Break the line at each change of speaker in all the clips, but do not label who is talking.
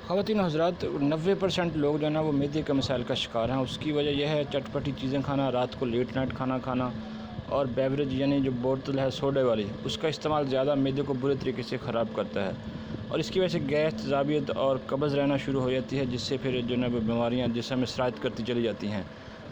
خواتین و حضرات 90% لوگ جو ہے نا وہ معدے کے مسائل کا شکار ہیں۔ اس کی وجہ یہ ہے چٹپٹی چیزیں کھانا، رات کو لیٹ نائٹ کھانا کھانا، اور بیوریج یعنی جو بوتل ہے سوڈے والی، اس کا استعمال زیادہ معدے کو برے طریقے سے خراب کرتا ہے، اور اس کی وجہ سے گیس، تیزابیت اور قبض رہنا شروع ہو جاتی ہے، جس سے پھر جو ہے بیماریاں جسم میں سرایت کرتی چلی جاتی ہیں۔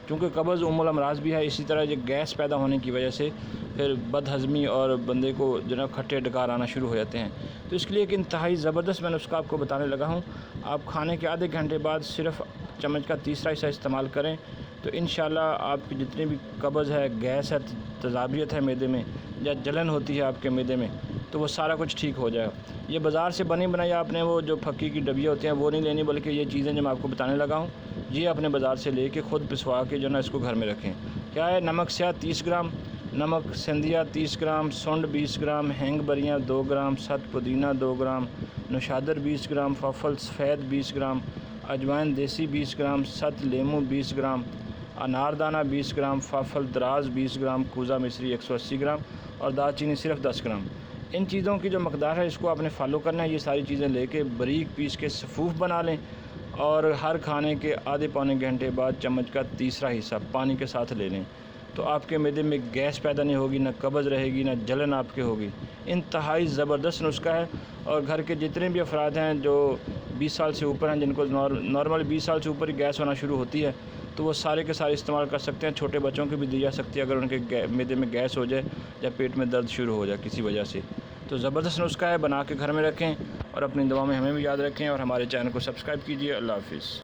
چونکہ قبض ام الامراض بھی ہے، اسی طرح یہ گیس پیدا ہونے کی وجہ سے پھر بد ہضمی اور بندے کو جو ہے کھٹے ڈکار آنا شروع ہو جاتے ہیں۔ تو اس کے لیے ایک انتہائی زبردست میں نسخہ آپ کو بتانے لگا ہوں۔ آپ کھانے کے آدھے گھنٹے بعد صرف چمچ کا تیسرا حصہ استعمال کریں تو انشاءاللہ آپ کی جتنی بھی قبض ہے، گیس ہے، تیزابیت ہے معدے میں، یا جلن ہوتی ہے آپ کے معدے میں، تو وہ سارا کچھ ٹھیک ہو جائے گا۔ یہ بازار سے بنی بنائی آپ نے وہ جو پھکی کی ڈبیاں ہوتی ہیں وہ نہیں لینی، بلکہ یہ چیزیں جو میں آپ کو بتانے لگا ہوں یہ اپنے بازار سے لے کے خود پسوا کے جو ہے نا اس کو گھر میں رکھیں۔ کیا ہے؟ نمک سیاہ 30 گرام، نمک سندھیا 30 گرام، سونڈ 20 گرام، ہینگ بریاں 2 گرام، ست پودینہ 2 گرام، نوشادر 20 گرام، ففل سفید 20 گرام، اجوائن دیسی 20 گرام، ست لیمو 20 گرام، اناردانہ 20 گرام، ففل دراز 20 گرام، کوزہ مصری 180 گرام، اور دال چینی صرف 10 گرام۔ ان چیزوں کی جو مقدار ہے اس کو آپ نے فالو کرنا ہے۔ یہ ساری چیزیں لے کے باریک پیس کے صفوف بنا لیں، اور ہر کھانے کے آدھے پونے گھنٹے بعد چمچ کا تیسرا حصہ پانی کے ساتھ لے لیں، تو آپ کے معدے میں گیس پیدا نہیں ہوگی، نہ قبض رہے گی، نہ جلن آپ کے ہوگی۔ انتہائی زبردست نسخہ ہے، اور گھر کے جتنے بھی افراد ہیں جو 20 سال سے اوپر ہیں، جن کو نارمل 20 سال سے اوپر ہی گیس ہونا شروع ہوتی ہے، تو وہ سارے کے سارے استعمال کر سکتے ہیں۔ چھوٹے بچوں کو بھی دی جا سکتی ہے اگر ان کے معدے میں گیس ہو جائے یا پیٹ میں درد شروع ہو جائے کسی وجہ سے۔ تو زبردست نسخہ ہے، بنا کے گھر میں رکھیں، اور اپنی دعا میں ہمیں بھی یاد رکھیں، اور ہمارے چینل کو سبسکرائب کیجیے۔ اللہ حافظ۔